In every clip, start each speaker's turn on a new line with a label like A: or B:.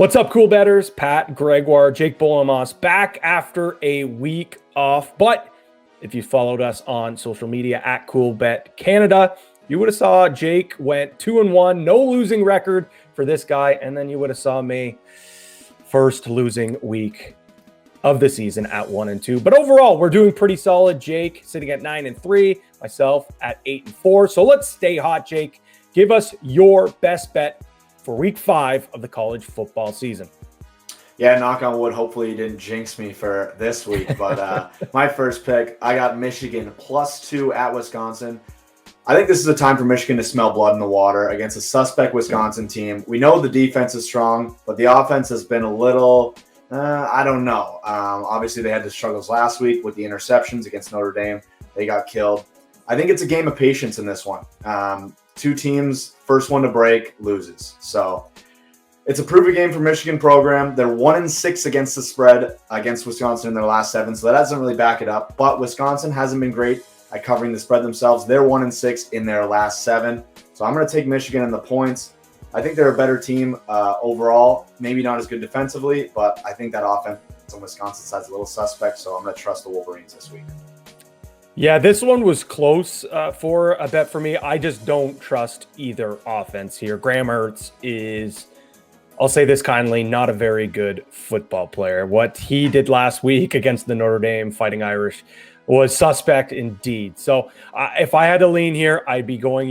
A: What's up, cool betters? Pat, Gregoire, Jake Bolin back after a week off. But if you followed us on social media at Coolbet Canada, you would have saw Jake went 2-1, no losing record for this guy. And then you would have saw me first losing week of the season at 1-2. But overall, we're doing pretty solid. Jake sitting at 9-3, myself at 8-4. So let's stay hot, Jake. Give us your best bet for week 5 of the college football season.
B: Yeah, knock on wood. Hopefully you didn't jinx me for this week. But my first pick, I got Michigan +2 at Wisconsin. I think this is a time for Michigan to smell blood in the water against a suspect Wisconsin team. We know the defense is strong, but the offense has been a little, I don't know. Obviously, they had the struggles last week with the interceptions against Notre Dame. They got killed. I think it's a game of patience in this one. Two teams, first one to break loses. So it's a prove-it game for Michigan program. They're 1-6 against the spread against Wisconsin in their last 7, so that doesn't really back it up. But Wisconsin hasn't been great at covering the spread themselves. They're 1-6 in their last 7. So I'm going to take Michigan in the points. I think they're a better team overall. Maybe not as good defensively, but I think that offense on Wisconsin side's a little suspect, so I'm going to trust the Wolverines this week.
A: Yeah, this one was close for a bet for me. I just don't trust either offense here. Graham Mertz is, I'll say this kindly, not a very good football player. What he did last week against the Notre Dame Fighting Irish was suspect indeed. So if I had to lean here, I'd be going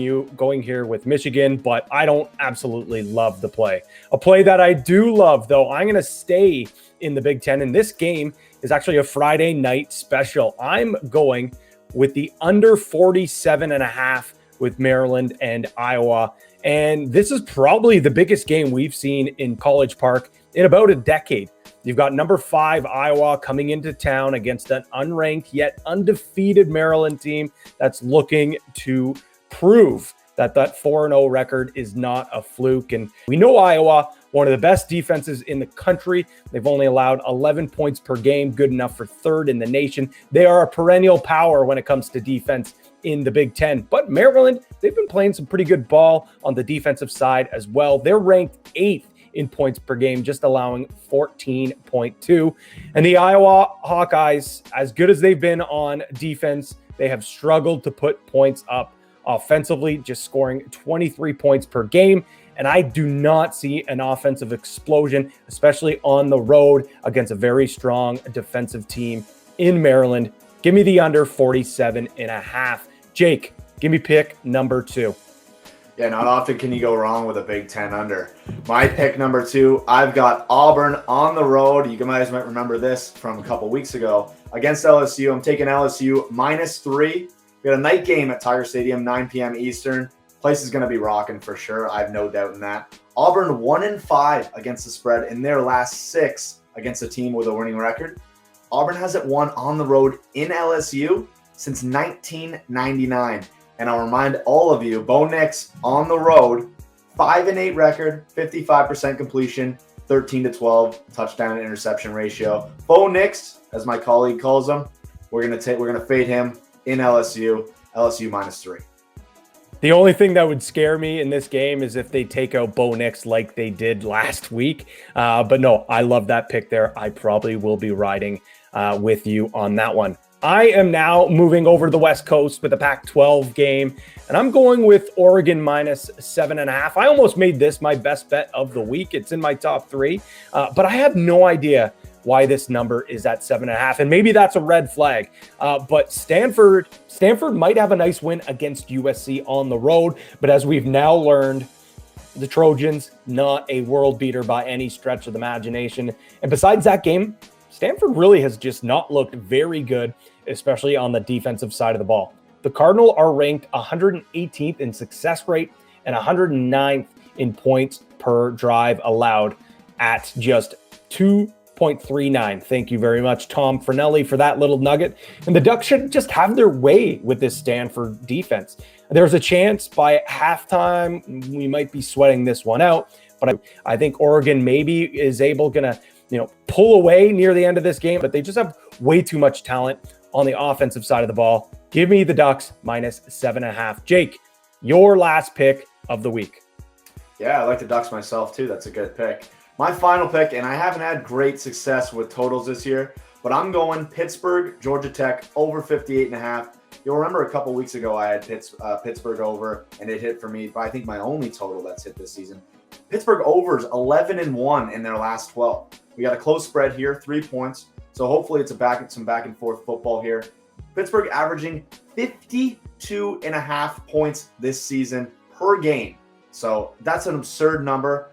A: here with Michigan, but I don't absolutely love the play. A play that I do love, though, I'm going to stay in the Big Ten, and this game is actually a Friday night special. I'm going with the under 47.5 with Maryland and Iowa. And this is probably the biggest game we've seen in College Park in about a decade. You've got number 5 Iowa coming into town against an unranked yet undefeated Maryland team that's looking to prove that 4-0 record is not a fluke. And we know Iowa, one of the best defenses in the country. They've only allowed 11 points per game, good enough for 3rd in the nation. They are a perennial power when it comes to defense in the Big Ten. But Maryland, they've been playing some pretty good ball on the defensive side as well. They're ranked 8th in points per game, just allowing 14.2. And the Iowa Hawkeyes, as good as they've been on defense, they have struggled to put points up offensively, just scoring 23 points per game. And I do not see an offensive explosion, especially on the road against a very strong defensive team in Maryland. Give me the under 47.5. Jake, give me pick number 2.
B: Yeah, not often can you go wrong with a Big Ten under. My pick number 2, I've got Auburn on the road. You guys might remember this from a couple weeks ago against LSU. I'm taking LSU -3. We got a night game at Tiger Stadium, 9 p.m. Eastern. Place is going to be rocking for sure. I have no doubt in that. Auburn 1-5 against the spread in their last 6 against a team with a winning record. Auburn hasn't won on the road in LSU since 1999. And I'll remind all of you, Bo Nix on the road, 5-8 record, 55% completion, 13-12 touchdown and interception ratio. Bo Nix, as my colleague calls him, we're gonna fade him in LSU -3.
A: The only thing that would scare me in this game is if they take out Bo Nix like they did last week. But no, I love that pick there. I probably will be riding with you on that one. I am now moving over to the West Coast with the Pac-12 game, and I'm going with Oregon -7.5. I almost made this my best bet of the week. It's in my top 3, but I have no idea why this number is at 7.5, and maybe that's a red flag. But Stanford might have a nice win against USC on the road, but as we've now learned, the Trojans, not a world beater by any stretch of the imagination. And besides that game, Stanford really has just not looked very good, especially on the defensive side of the ball. The Cardinals are ranked 118th in success rate and 109th in points per drive allowed at just 2.39. Thank you very much, Tom Fornelli, for that little nugget. And the Ducks should just have their way with this Stanford defense. There's a chance by halftime we might be sweating this one out, but I think Oregon maybe is gonna pull away near the end of this game, but they just have way too much talent on the offensive side of the ball. Give me the Ducks -7.5. Jake, your last pick of the week.
B: Yeah, I like the Ducks myself too. That's a good pick. My final pick, and I haven't had great success with totals this year, but I'm going Pittsburgh, Georgia Tech, over 58.5. You'll remember a couple weeks ago I had Pittsburgh over, and it hit for me, but I think my only total that's hit this season. Pittsburgh overs 11-1 in their last 12. We got a close spread here, 3 points. So hopefully it's some back and forth football here. Pittsburgh averaging 52.5 points this season per game. So that's an absurd number.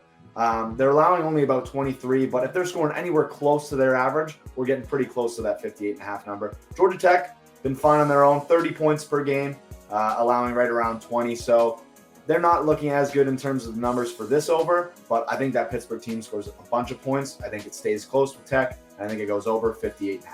B: They're allowing only about 23, but if they're scoring anywhere close to their average, we're getting pretty close to that 58.5 number. Georgia Tech, been fine on their own, 30 points per game, allowing right around 20. So they're not looking as good in terms of numbers for this over, but I think that Pittsburgh team scores a bunch of points. I think it stays close with Tech. I think it goes over 58.5.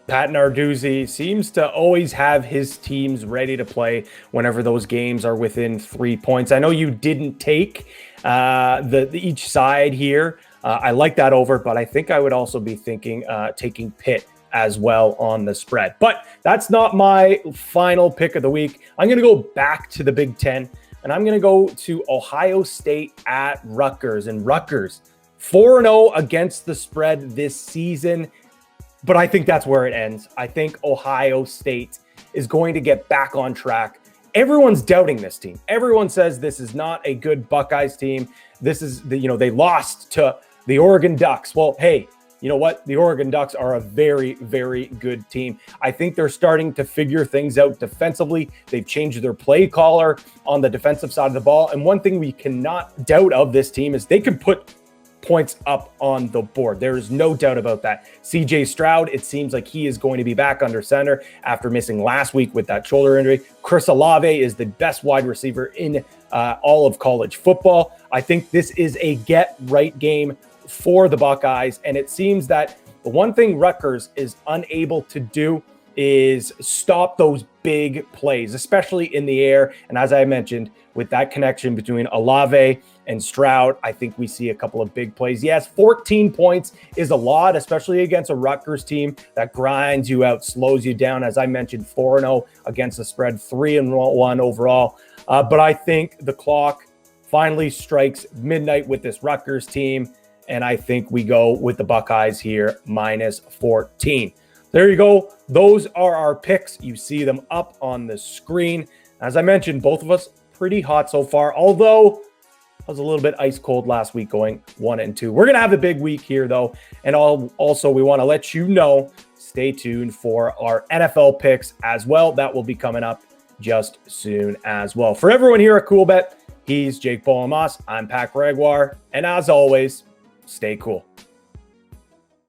A: Pat Narduzzi seems to always have his teams ready to play whenever those games are within 3 points. I know you didn't take each side here. I like that over, but I think I would also be thinking taking Pitt as well on the spread. But that's not my final pick of the week. I'm going to go back to the Big Ten, and I'm going to go to Ohio State at Rutgers. And Rutgers, 4-0 against the spread this season. But I think that's where it ends. I think Ohio State is going to get back on track. Everyone's doubting this team. Everyone says this is not a good Buckeyes team. This is they lost to the Oregon Ducks. Well, hey, you know what? The Oregon Ducks are a very, very good team. I think they're starting to figure things out defensively. They've changed their play caller on the defensive side of the ball. And one thing we cannot doubt of this team is they can put points up on the board. There is no doubt about that. CJ Stroud, it seems like he is going to be back under center after missing last week with that shoulder injury. Chris Olave is the best wide receiver in all of college football. I think this is a get-right game for the Buckeyes, and it seems that the one thing Rutgers is unable to do is stop those big plays, especially in the air. And as I mentioned, with that connection between Olave and Stroud, I think we see a couple of big plays. Yes, 14 points is a lot, especially against a Rutgers team that grinds you out, slows you down. As I mentioned, 4-0 against the spread, 3-1 overall. But I think the clock finally strikes midnight with this Rutgers team, and I think we go with the Buckeyes here, minus 14. There you go. Those are our picks. You see them up on the screen. As I mentioned, both of us pretty hot so far, although I was a little bit ice cold last week going 1-2. We're going to have a big week here, though. And also, we want to let you know, stay tuned for our NFL picks as well. That will be coming up just soon as well. For everyone here at Coolbet, he's Jake Bolin. I'm Pat Gregoire. And as always, stay cool.